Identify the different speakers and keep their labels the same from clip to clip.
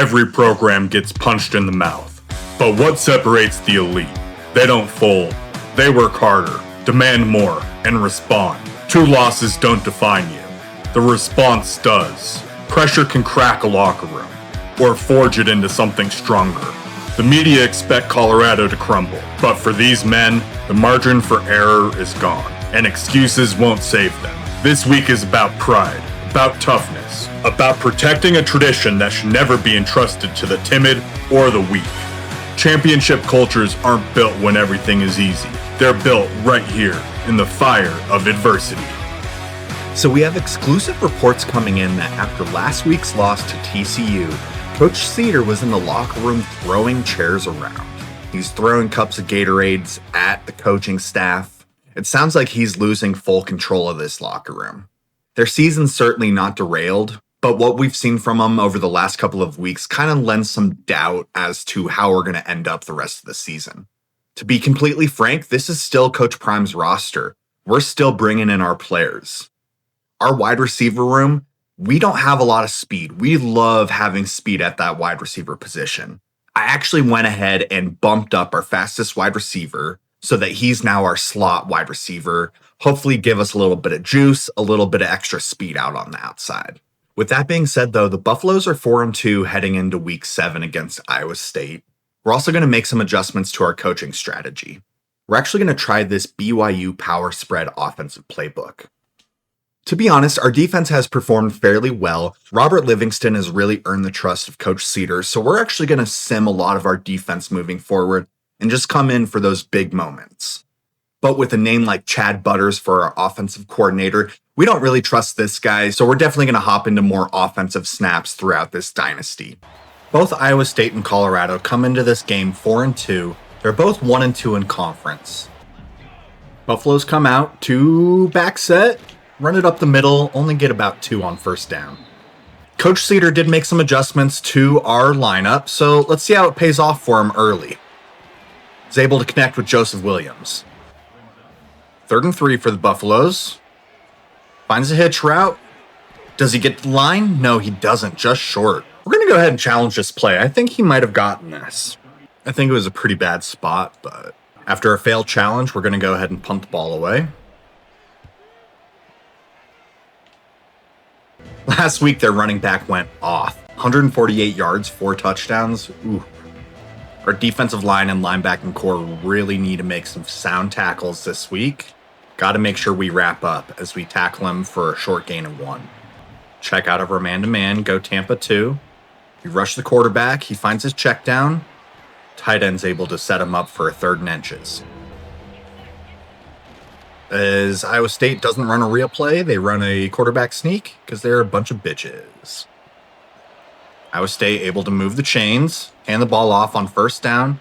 Speaker 1: Every program gets punched in the mouth. But what separates the elite? They don't fold. They work harder, demand more, and respond. 2 losses don't define you. The response does. Pressure can crack a locker room, or forge it into something stronger. The media expect Colorado to crumble, but for these men, the margin for error is gone, and excuses won't save them. This week is about pride, about toughness, about protecting a tradition that should never be entrusted to the timid or the weak. Championship cultures aren't built when everything is easy. They're built right here in the fire of adversity.
Speaker 2: So we have exclusive reports coming in that after last week's loss to TCU, Coach Cedar was in the locker room throwing chairs around. He's throwing cups of Gatorades at the coaching staff. It sounds like he's losing full control of this locker room. Their season's certainly not derailed, but what we've seen from them over the last couple of weeks kind of lends some doubt as to how we're going to end up the rest of the season. To be completely frank, this is still Coach Prime's roster. We're still bringing in our players. Our wide receiver room, we don't have a lot of speed. We love having speed at that wide receiver position. I actually went ahead and bumped up our fastest wide receiver so that he's now our slot wide receiver. Hopefully give us a little bit of juice, a little bit of extra speed out on the outside. With that being said, though, the Buffaloes are 4-2 heading into Week 7 against Iowa State. We're also going to make some adjustments to our coaching strategy. We're actually going to try this BYU power spread offensive playbook. To be honest, our defense has performed fairly well. Robert Livingston has really earned the trust of Coach Cedar, so we're actually going to sim a lot of our defense moving forward and just come in for those big moments. But with a name like Chad Butters for our offensive coordinator, we don't really trust this guy, so we're definitely going to hop into more offensive snaps throughout this dynasty. Both Iowa State and Colorado come into this game 4-2. They're both 1-2 in conference. Buffaloes come out, 2 back set, run it up the middle, only get about 2 on first down. Coach Cedar did make some adjustments to our lineup, so let's see how it pays off for him early. He's able to connect with Joseph Williams. 3rd and 3 for the Buffaloes. Finds a hitch route. Does he get the line? No, he doesn't, just short. We're going to go ahead and challenge this play. I think he might have gotten this. I think it was a pretty bad spot, but after a failed challenge, we're going to go ahead and punt the ball away. Last week, their running back went off. 148 yards, 4 touchdowns. Ooh. Our defensive line and linebacking core really need to make some sound tackles this week. Got to make sure we wrap up as we tackle him for a short gain of 1. Check out of our man-to-man, go Tampa 2. We rush the quarterback, he finds his check down. Tight end's able to set him up for a 3rd and inches. As Iowa State doesn't run a real play, they run a quarterback sneak because they're a bunch of bitches. Iowa State able to move the chains, hand the ball off on first down,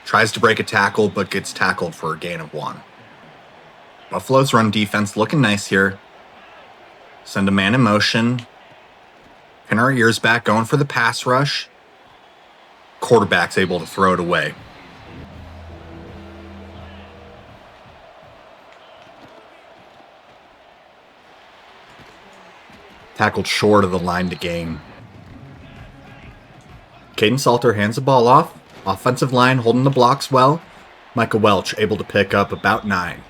Speaker 2: tries to break a tackle but gets tackled for a gain of 1. Buffalo's run defense looking nice here. Send a man in motion. Pin our ears back, going for the pass rush. Quarterback's able to throw it away. Tackled short of the line to gain. Caden Salter hands the ball off. Offensive line holding the blocks well. Micah Welch able to pick up about 9.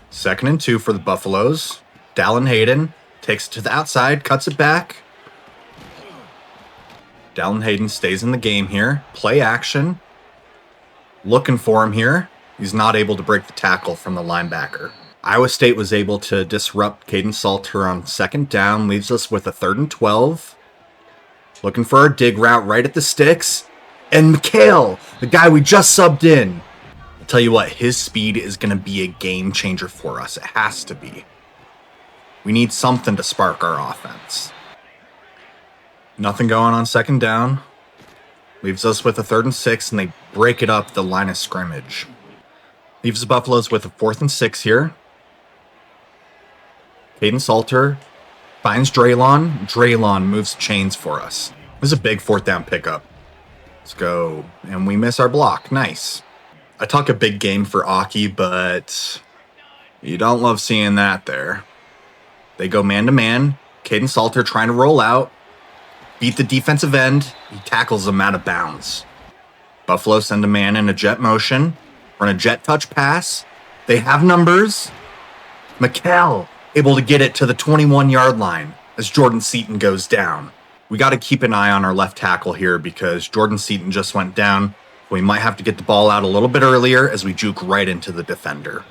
Speaker 2: 2nd and 2 for the Buffaloes. Dallin Hayden takes it to the outside, cuts it back. Dallin Hayden stays in the game here. Play action. Looking for him here. He's not able to break the tackle from the linebacker. Iowa State was able to disrupt Caden Salter on 2nd down, leaves us with a 3rd and 12. Looking for a dig route right at the sticks. And McHale, the guy we just subbed in. I'll tell you what, his speed is going to be a game changer for us. It has to be. We need something to spark our offense. Nothing going on 2nd down. Leaves us with a 3rd and 6, and they break it up the line of scrimmage. Leaves the Buffaloes with a 4th and 6 here. Caden Salter finds Draylon. Draylon moves chains for us. This is a big 4th down pickup. Let's go. And we miss our block. Nice. I talk a big game for Aki, but you don't love seeing that there. They go man-to-man. Caden Salter trying to roll out. beat the defensive end. He tackles him out of bounds. Buffalo send a man in a jet motion, run a jet touch pass. They have numbers. McHale able to get it to the 21-yard line as Jordan Seaton goes down. We got to keep an eye on our left tackle here because Jordan Seaton just went down. We might have to get the ball out a little bit earlier as we juke right into the defender.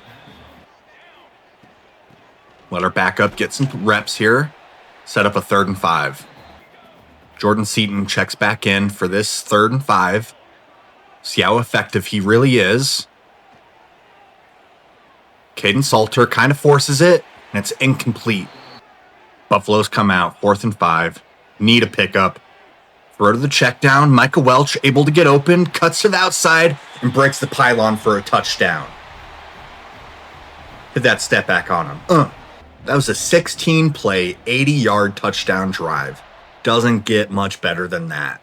Speaker 2: Let our backup get some reps here. Set up a 3rd and 5. Jordan Seaton checks back in for this 3rd and 5. See how effective he really is. Caden Salter kind of forces it, and it's incomplete. Buffaloes come out, 4th and 5. Need a pickup. Throw to the check down. Micah Welch able to get open, cuts to the outside, and breaks the pylon for a touchdown. Hit that step back on him. That was a 16-play, 80-yard touchdown drive. Doesn't get much better than that.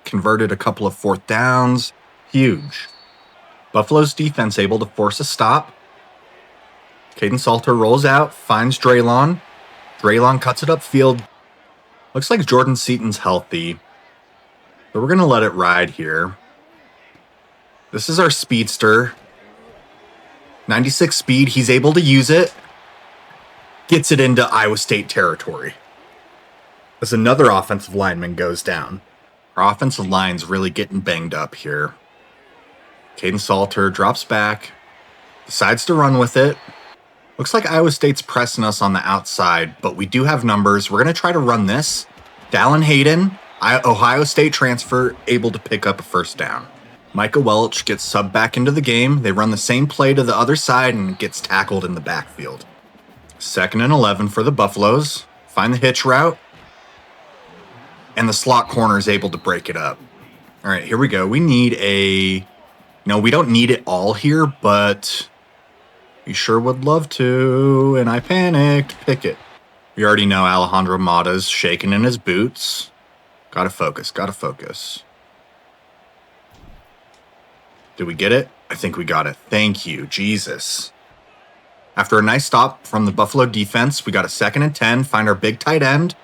Speaker 2: Converted a couple of 4th downs. Huge. Buffalo's defense able to force a stop. Caden Salter rolls out, finds Draylon. Draylon cuts it upfield. Looks like Jordan Seaton's healthy, but we're going to let it ride here. This is our speedster. 96 speed, he's able to use it. Gets it into Iowa State territory. As another offensive lineman goes down. Our offensive line's really getting banged up here. Caden Salter drops back, decides to run with it. Looks like Iowa State's pressing us on the outside, but we do have numbers. We're going to try to run this. Dallin Hayden, Ohio State transfer, able to pick up a 1st down. Micah Welch gets subbed back into the game. They run the same play to the other side and gets tackled in the backfield. 2nd and 11 for the Buffaloes. Find the hitch route. And the slot corner is able to break it up. All right, here we go. We need a... No, we don't need it all here, but... We sure would love to, and I panicked. Pick it. We already know Alejandro Mata's shaking in his boots. Gotta focus. Did we get it? I think we got it. Thank you, Jesus. After a nice stop from the Buffalo defense, we got a 2nd and 10, find our big tight end.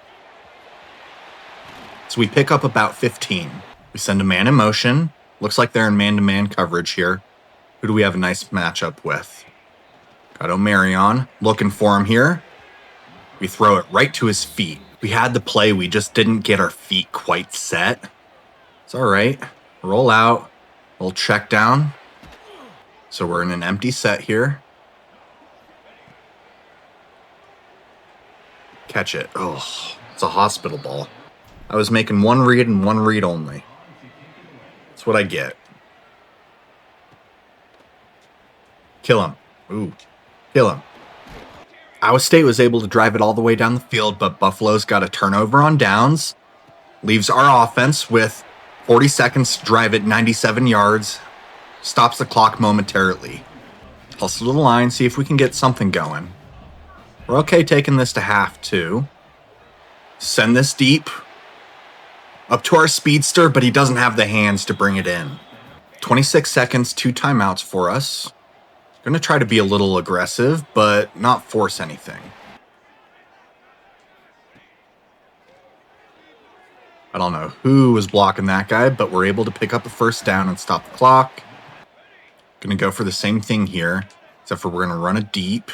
Speaker 2: So we pick up about 15. We send a man in motion. Looks like they're in man-to-man coverage here. Who do we have a nice matchup with? Got O'Marion, looking for him here. We throw it right to his feet. We had the play, we just didn't get our feet quite set. It's all right. Roll out, we'll check down. So we're in an empty set here. Catch it. Oh, it's a hospital ball. I was making one read and one read only. That's what I get. Kill him. Ooh. Kill him. Iowa State was able to drive it all the way down the field, but Buffalo's got a turnover on downs. Leaves our offense with 40 seconds to drive it 97 yards. Stops the clock momentarily. Hustle to the line, see if we can get something going. We're okay taking this to half, too. Send this deep. Up to our speedster, but he doesn't have the hands to bring it in. 26 seconds, 2 timeouts for us. Going to try to be a little aggressive, but not force anything. I don't know who was blocking that guy, but we're able to pick up a 1st down and stop the clock. Going to go for the same thing here, except for we're going to run it deep.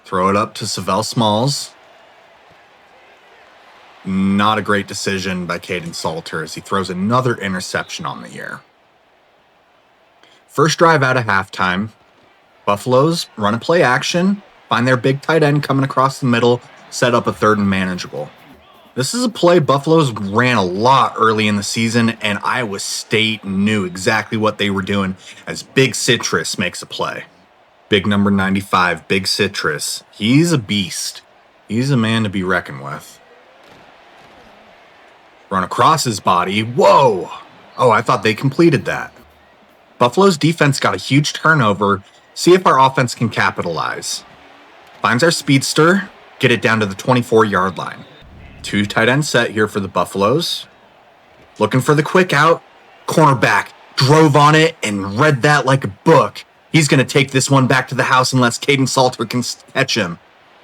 Speaker 2: Throw it up to Savell Smalls. Not a great decision by Caden Salter as he throws another interception on the year. First drive out of halftime. Buffaloes run a play action, find their big tight end coming across the middle, set up a 3rd and manageable. This is a play Buffaloes ran a lot early in the season, and Iowa State knew exactly what they were doing as Big Citrus makes a play. Big number 95, Big Citrus. He's a beast. He's a man to be reckoned with. Run across his body. Whoa! Oh, I thought they completed that. Buffalo's defense got a huge turnover. See if our offense can capitalize. Finds our speedster. Get it down to the 24-yard line. 2 tight end set here for the Buffaloes. Looking for the quick out. Cornerback drove on it and read that like a book. He's going to take this one back to the house unless Caden Salter can catch him.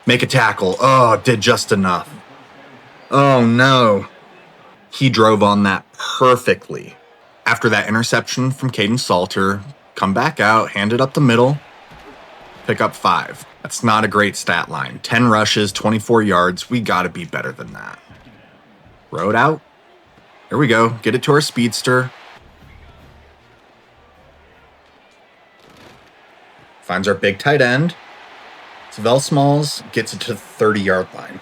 Speaker 2: Make a tackle. Oh, did just enough. Oh, no. He drove on that perfectly. After that interception from Caden Salter, come back out, hand it up the middle, pick up 5. That's not a great stat line. 10 rushes, 24 yards. We got to be better than that. Road out. Here we go. Get it to our speedster. Finds our big tight end. Savell Smalls gets it to the 30-yard line.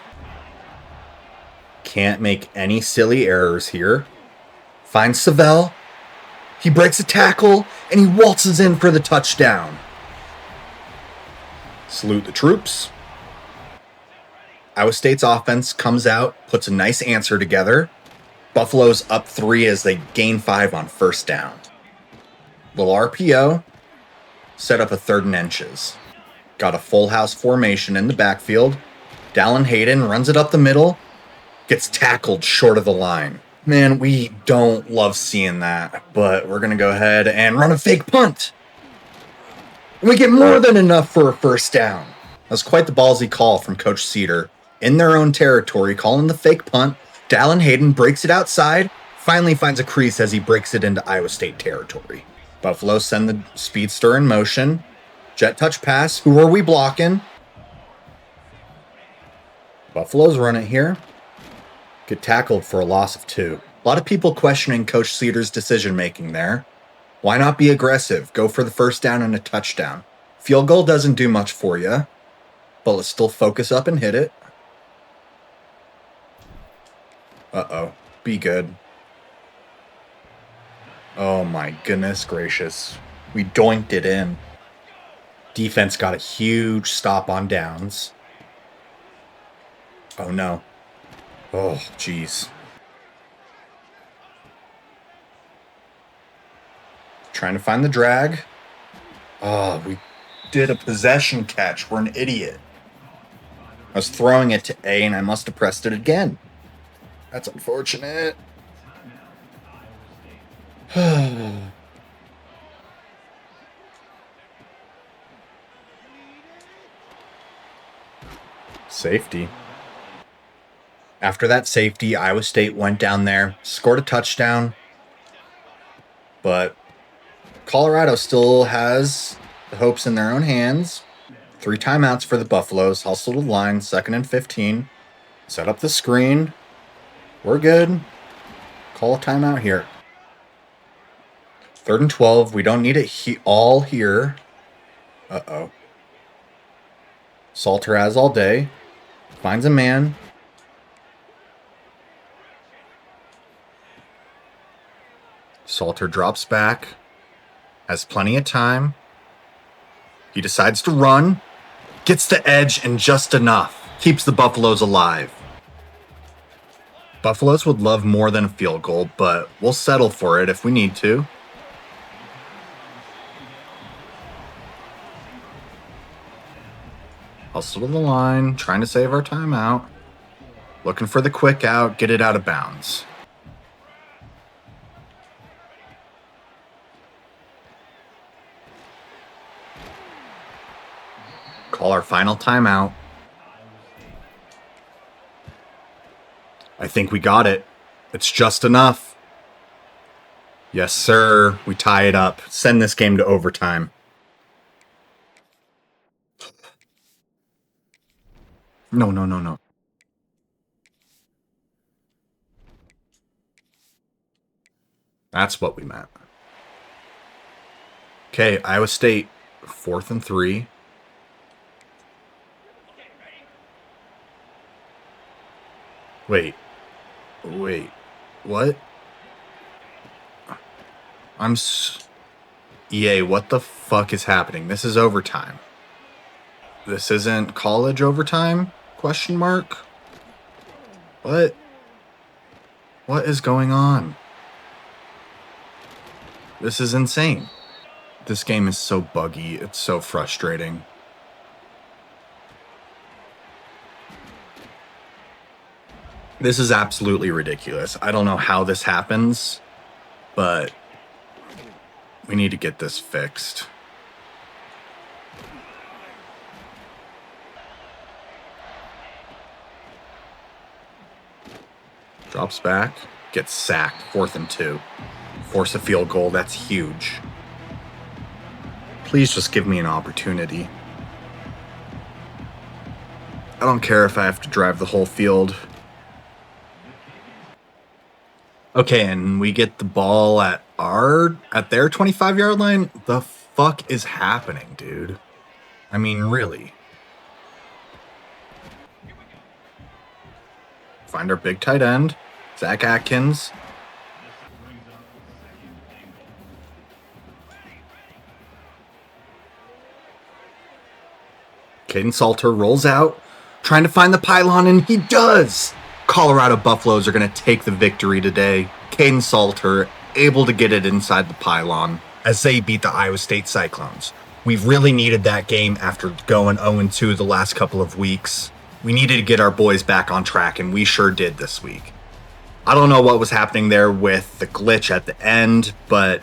Speaker 2: Can't make any silly errors here. Finds Savell. He breaks a tackle, and he waltzes in for the touchdown. Salute the troops. Iowa State's offense comes out, puts a nice answer together. Buffalo's up 3 as they gain 5 on first down. Little RPO. Set up a 3rd and inches. Got a full house formation in the backfield. Dallin Hayden runs it up the middle. Gets tackled short of the line. Man, we don't love seeing that, but we're going to go ahead and run a fake punt. And we get more than enough for a first down. That was quite the ballsy call from Coach Cedar. In their own territory, calling the fake punt. Dallin Hayden breaks it outside. Finally finds a crease as he breaks it into Iowa State territory. Buffalo send the speedster in motion. Jet touch pass. Who are we blocking? Buffalo's run it here. Get tackled for a loss of 2. A lot of people questioning Coach Cedar's decision-making there. Why not be aggressive? Go for the first down and a touchdown. Field goal doesn't do much for you, but let's still focus up and hit it. Uh-oh. Be good. Oh my goodness gracious. We doinked it in. Defense got a huge stop on downs. Oh no. Oh, jeez. Trying to find the drag. Oh, we did a possession catch. We're an idiot. I was throwing it to A and I must have pressed it again. That's unfortunate. Safety. After that safety, Iowa State went down there, scored a touchdown, but Colorado still has the hopes in their own hands. 3 timeouts for the Buffaloes. Hustle to the line, 2nd and 15. Set up the screen. We're good. Call a timeout here. 3rd and 12. We don't need it all here. Uh-oh. Salter has all day. Finds a man. Salter drops back. Has plenty of time. He decides to run. Gets the edge and just enough. Keeps the Buffaloes alive. Buffaloes would love more than a field goal, but we'll settle for it if we need to. Hustle to the line, trying to save our timeout. Looking for the quick out, get it out of bounds. Call our final timeout. I think we got it. It's just enough. Yes, sir. We tie it up. Send this game to overtime. No. That's what we meant. Okay, Iowa State, 4th and 3. Wait, what? EA, what the fuck is happening? This is overtime. This isn't college overtime? Question mark? What? What is going on? This is insane. This game is so buggy. It's so frustrating. This is absolutely ridiculous. I don't know how this happens, but we need to get this fixed. Drops back. Gets sacked. 4th and 2. Force a field goal. That's huge. Please just give me an opportunity. I don't care if I have to drive the whole field. Okay, and we get the ball at their 25-yard line? The fuck is happening, dude? I mean, really. Find our big tight end, Zach Atkins. Caden Salter rolls out, trying to find the pylon, and he does! Colorado Buffaloes are going to take the victory today. Caden Salter able to get it inside the pylon as they beat the Iowa State Cyclones. We've really needed that game after going 0-2 the last couple of weeks. We needed to get our boys back on track, and we sure did this week. I don't know what was happening there with the glitch at the end, but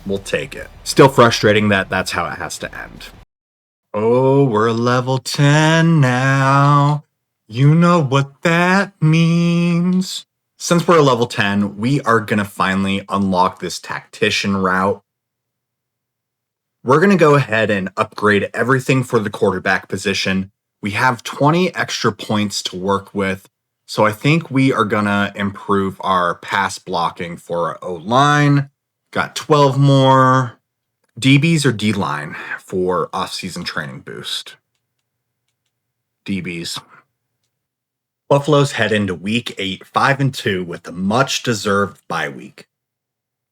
Speaker 2: we'll take it. Still frustrating that that's how it has to end. Oh, we're level 10 now. You know what that means. Since we're level 10, we are going to finally unlock this tactician route. We're going to go ahead and upgrade everything for the quarterback position. We have 20 extra points to work with, so I think we are going to improve our pass blocking for our O-line. Got 12 more. DBs or D-line for off-season training boost? DBs. Buffaloes head into Week 8, 5-2 with a much-deserved bye week.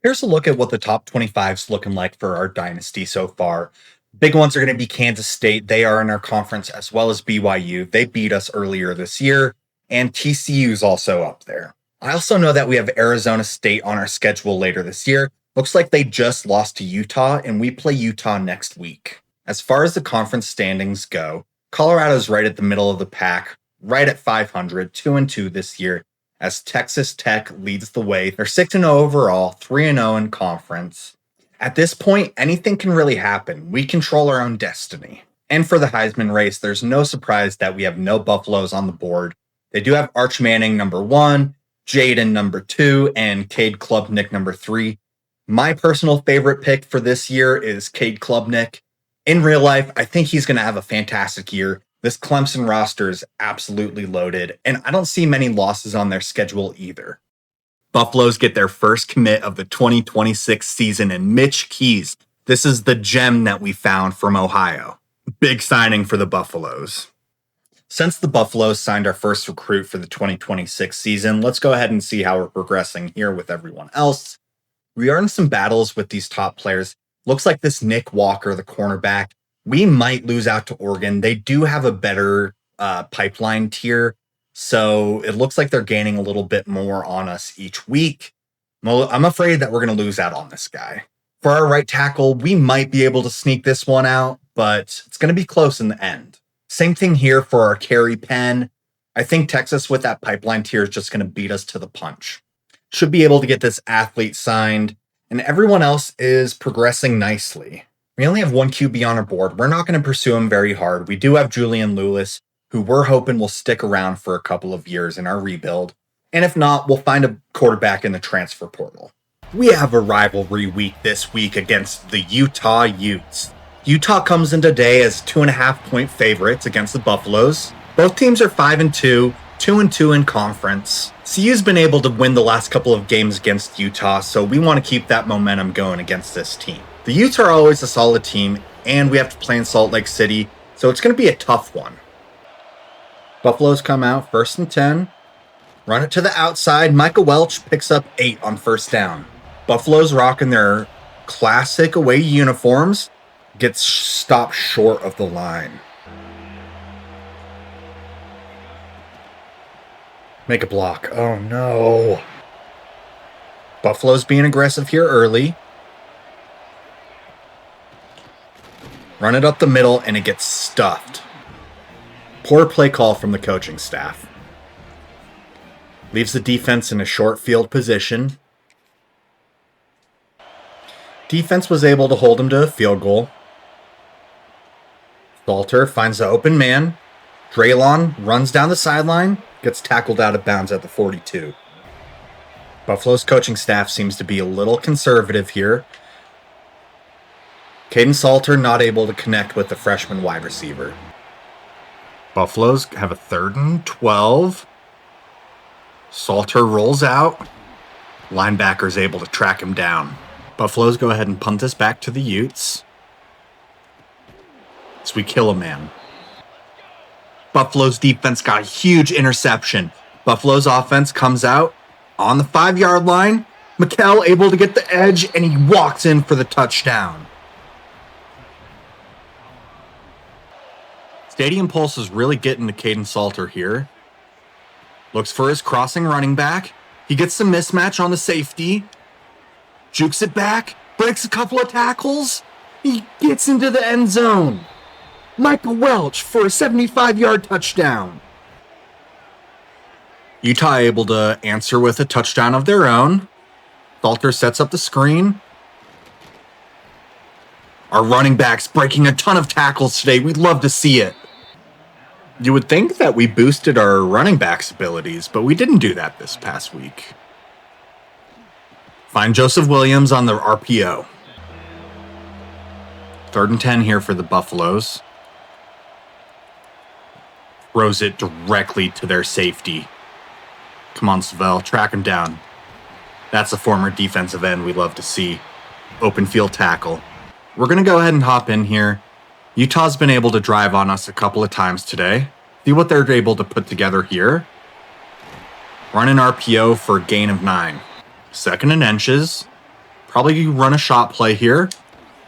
Speaker 2: Here's a look at what the top 25's looking like for our dynasty so far. Big ones are going to be Kansas State. They are in our conference, as well as BYU. They beat us earlier this year, and TCU's also up there. I also know that we have Arizona State on our schedule later this year. Looks like they just lost to Utah, and we play Utah next week. As far as the conference standings go, Colorado's right at the middle of the pack, right at 500, 2-2 this year, as Texas Tech leads the way. They're 6-0 overall, 3-0 in conference. At this point, anything can really happen. We control our own destiny. And for the Heisman race, there's no surprise that we have no Buffaloes on the board. They do have Arch Manning number 1, Jaden number 2, and Cade Klubnik number 3. My personal favorite pick for this year is Cade Klubnik. In real life, I think he's going to have a fantastic year. This Clemson roster is absolutely loaded, and I don't see many losses on their schedule either. Buffaloes get their first commit of the 2026 season in Mitch Keys. This is the gem that we found from Ohio. Big signing for the Buffaloes. Since the Buffaloes signed our first recruit for the 2026 season, let's go ahead and see how we're progressing here with everyone else. We are in some battles with these top players. Looks like this Nick Walker, the cornerback, we might lose out to Oregon. They do have a better pipeline tier, so it looks like they're gaining a little bit more on us each week. Well, I'm afraid that we're going to lose out on this guy. For our right tackle, we might be able to sneak this one out, but it's going to be close in the end. Same thing here for our carry pen. I think Texas with that pipeline tier is just going to beat us to the punch. Should be able to get this athlete signed, and everyone else is progressing nicely. We only have one QB on our board. We're not going to pursue him very hard. We do have Julian Lewis, who we're hoping will stick around for a couple of years in our rebuild. And if not, we'll find a quarterback in the transfer portal. We have a rivalry week this week against the Utah Utes. Utah comes in today as 2.5-point favorites against the Buffaloes. Both teams are 5-2, 2-2 in conference. CU's been able to win the last couple of games against Utah, so we want to keep that momentum going against this team. The Utes are always a solid team, and we have to play in Salt Lake City, so it's going to be a tough one. Buffaloes come out 1st and 10. Run it to the outside. Michael Welch picks up 8 on 1st down. Buffaloes rocking their classic away uniforms. Gets stopped short of the line. Make a block. Oh no. Buffalo's being aggressive here early. Run it up the middle and it gets stuffed. Poor play call from the coaching staff. Leaves the defense in a short field position. Defense was able to hold him to a field goal. Salter finds the open man. Draylon runs down the sideline. Gets tackled out of bounds at the 42. Buffalo's coaching staff seems to be a little conservative here. Caden Salter not able to connect with the freshman wide receiver. Buffaloes have a 3rd and 12. Salter rolls out. Linebacker's able to track him down. Buffaloes go ahead and punt this back to the Utes. So we kill a man. Buffalo's defense got a huge interception. Buffalo's offense comes out on the 5-yard line. Mikkel able to get the edge, and he walks in for the touchdown. Stadium Pulse is really getting to Caden Salter here. Looks for his crossing running back. He gets some mismatch on the safety. Jukes it back. Breaks a couple of tackles. He gets into the end zone. Michael Welch for a 75-yard touchdown. Utah able to answer with a touchdown of their own. Salter sets up the screen. Our running backs breaking a ton of tackles today. We'd love to see it. You would think that we boosted our running backs' abilities, but we didn't do that this past week. Find Joseph Williams on the RPO. 3rd and 10 here for the Buffaloes. Throws it directly to their safety. Come on, Savell, track him down. That's a former defensive end we love to see. Open field tackle. We're going to go ahead and hop in here. Utah's been able to drive on us a couple of times today. See what they're able to put together here. Run an RPO for a gain of 9. 2nd and inches. Probably run a shot play here.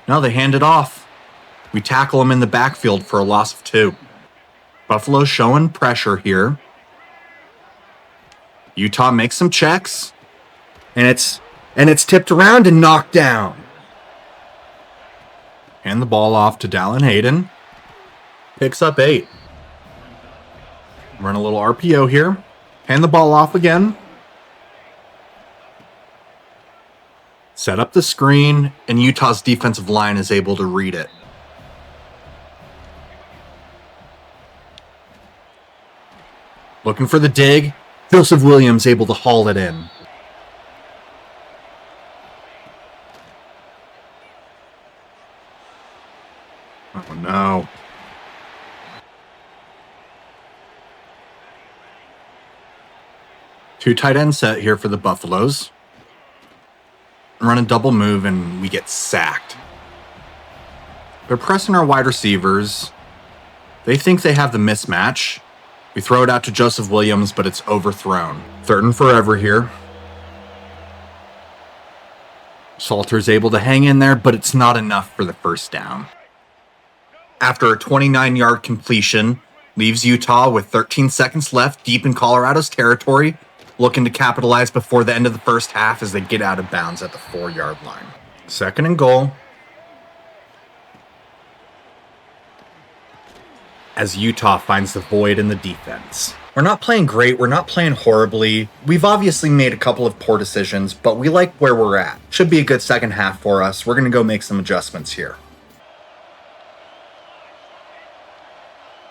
Speaker 2: No, they hand it off. We tackle them in the backfield for a loss of 2. Buffalo showing pressure here. Utah makes some checks. And it's tipped around and knocked down. Hand the ball off to Dallin Hayden. Picks up 8. Run a little RPO here. Hand the ball off again. Set up the screen, and Utah's defensive line is able to read it. Looking for the dig. Joseph Williams able to haul it in. Oh no. Two tight end set here for the Buffaloes. Run a double move and we get sacked. They're pressing our wide receivers. They think they have the mismatch. We throw it out to Joseph Williams, but it's overthrown. 3rd and forever here. Salter's able to hang in there, but it's not enough for the first down. After a 29-yard completion, leaves Utah with 13 seconds left deep in Colorado's territory, looking to capitalize before the end of the first half as they get out of bounds at the 4-yard line. 2nd and goal. As Utah finds the void in the defense. We're not playing great, we're not playing horribly. We've obviously made a couple of poor decisions, but we like where we're at. Should be a good second half for us. We're going to go make some adjustments here.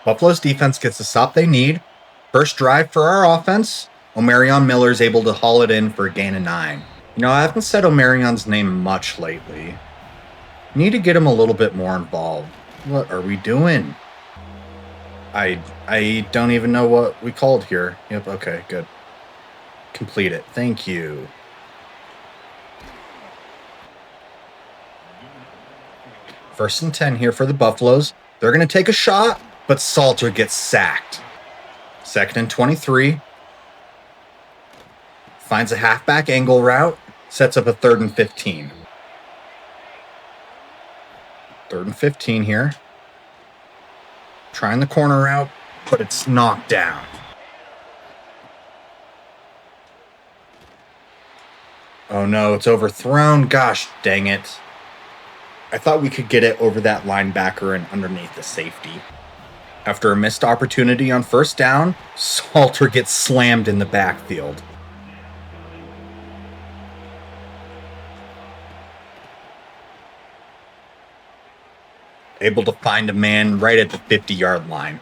Speaker 2: Buffalo's defense gets the stop they need. First drive for our offense. Omarion Miller's able to haul it in for a gain of 9. You know, I haven't said Omarion's name much lately. Need to get him a little bit more involved. What are we doing? I don't even know what we called here. Yep, okay, good. Complete it. Thank you. First and 10 here for the Buffaloes. They're going to take a shot, but Salter gets sacked. 2nd and 23. Finds a halfback angle route. Sets up a 3rd and 15. 3rd and 15 here. Trying the corner route, but it's knocked down. Oh no, it's overthrown. Gosh dang it. I thought we could get it over that linebacker and underneath the safety. After a missed opportunity on first down, Salter gets slammed in the backfield. Able to find a man right at the 50-yard line.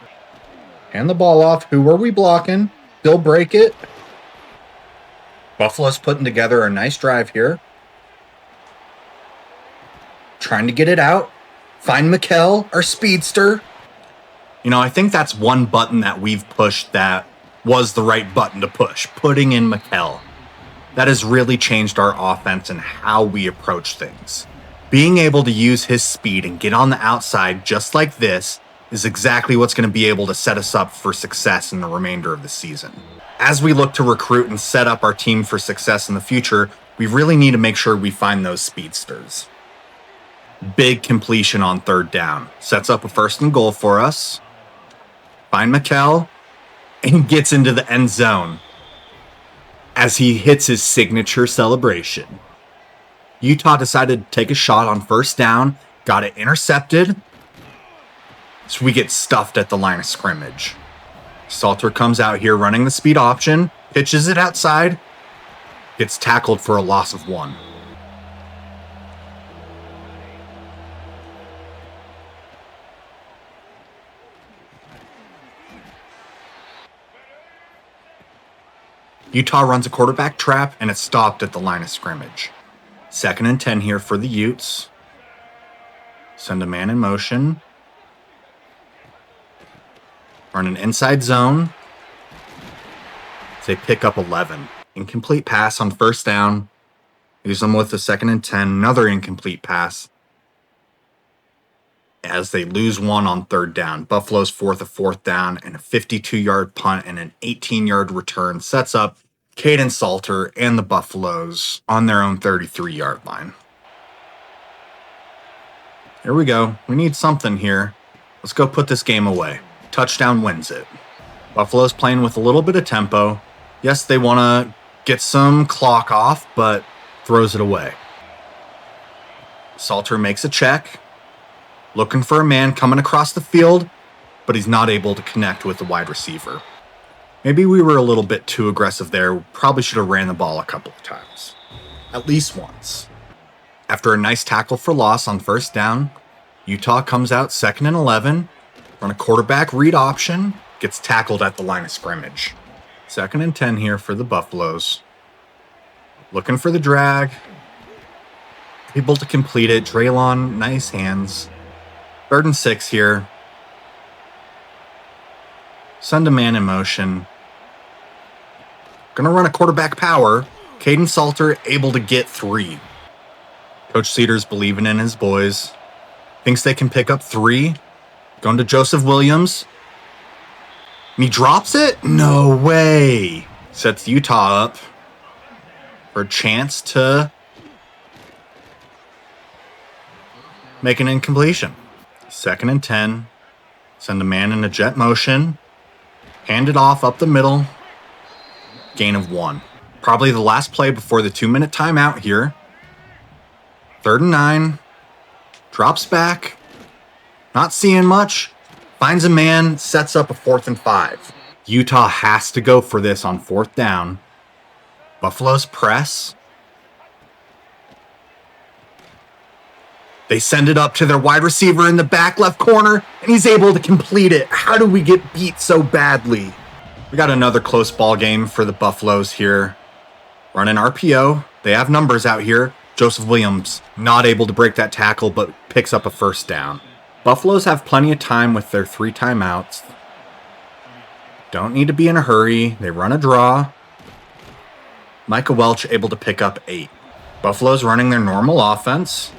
Speaker 2: Hand the ball off. Who were we blocking? They'll break it. Buffalo's putting together a nice drive here. Trying to get it out. Find Mikkel, our speedster. I think that's one button that we've pushed that was the right button to push. Putting in Mikkel. That has really changed our offense and how we approach things. Being able to use his speed and get on the outside just like this is exactly what's going to be able to set us up for success in the remainder of the season. As we look to recruit and set up our team for success in the future, we really need to make sure we find those speedsters. Big completion on third down. Sets up a 1st and goal for us. Find Mikkel and gets into the end zone as he hits his signature celebration. Utah decided to take a shot on 1st down, got it intercepted, so we get stuffed at the line of scrimmage. Salter comes out here running the speed option, pitches it outside, gets tackled for a loss of 1. Utah runs a quarterback trap, and it's stopped at the line of scrimmage. 2nd and 10 here for the Utes. Send a man in motion. Run an inside zone. They pick up 11. Incomplete pass on 1st down. Use them with the 2nd and 10. Another incomplete pass. As they lose 1 on 3rd down. Buffalo's 4th down and a 52-yard punt and an 18-yard return sets up Caden Salter and the Buffaloes on their own 33-yard line. Here we go. We need something here. Let's go put this game away. Touchdown wins it. Buffalo's playing with a little bit of tempo. Yes, they want to get some clock off, but throws it away. Salter makes a check. Looking for a man coming across the field, but he's not able to connect with the wide receiver. Maybe we were a little bit too aggressive there. Probably should have ran the ball a couple of times. At least once. After a nice tackle for loss on 1st down, Utah comes out 2nd and 11. Run a quarterback read option. Gets tackled at the line of scrimmage. 2nd and 10 here for the Buffaloes. Looking for the drag. Able to complete it. Draylon, nice hands. 3rd and 6 here. Send a man in motion. Gonna run a quarterback power. Caden Salter able to get 3. Coach Cedar's believing in his boys. Thinks they can pick up 3. Going to Joseph Williams. And he drops it? No way. Sets Utah up for a chance to make an incompletion. 2nd and 10. Send a man in a jet motion. Hand it off up the middle. Gain of 1. Probably the last play before the 2-minute timeout here. 3rd and 9. Drops back. Not seeing much. Finds a man. Sets up a 4th and 5. Utah has to go for this on 4th down. Buffalo's press. They send it up to their wide receiver in the back left corner, and he's able to complete it. How do we get beat so badly? We got another close ball game for the Buffaloes here. Running RPO. They have numbers out here. Joseph Williams not able to break that tackle, but picks up a 1st down. Buffaloes have plenty of time with their 3 timeouts. Don't need to be in a hurry. They run a draw. Micah Welch able to pick up 8. Buffalo's running their normal offense.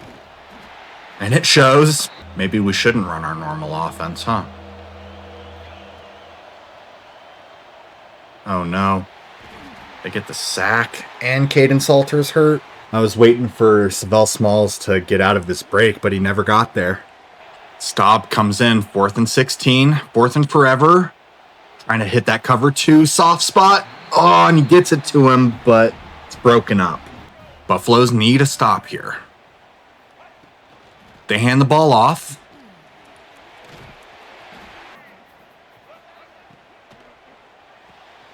Speaker 2: And it shows. Maybe we shouldn't run our normal offense, huh? Oh no. They get the sack. And Caden Salter's hurt. I was waiting for Savell Smalls to get out of this break, but he never got there. Staub comes in, 4th and 16. 4th and forever. Trying to hit that cover 2. Soft spot. Oh, and he gets it to him, but it's broken up. Buffaloes need a stop here. They hand the ball off.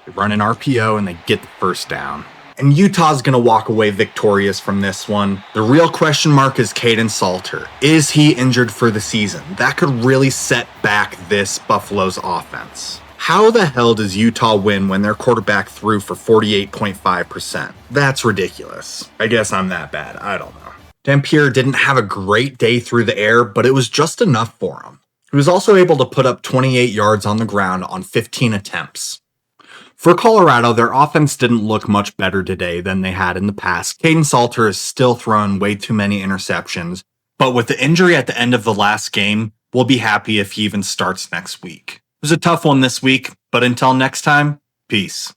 Speaker 2: They run an RPO and they get the 1st down. And Utah's going to walk away victorious from this one. The real question mark is Caden Salter. Is he injured for the season? That could really set back this Buffalo's offense. How the hell does Utah win when their quarterback threw for 48.5%? That's ridiculous. I guess I'm that bad. I don't know. Dampier didn't have a great day through the air, but it was just enough for him. He was also able to put up 28 yards on the ground on 15 attempts. For Colorado, their offense didn't look much better today than they had in the past. Caden Salter is still throwing way too many interceptions, but with the injury at the end of the last game, we'll be happy if he even starts next week. It was a tough one this week, but until next time, peace.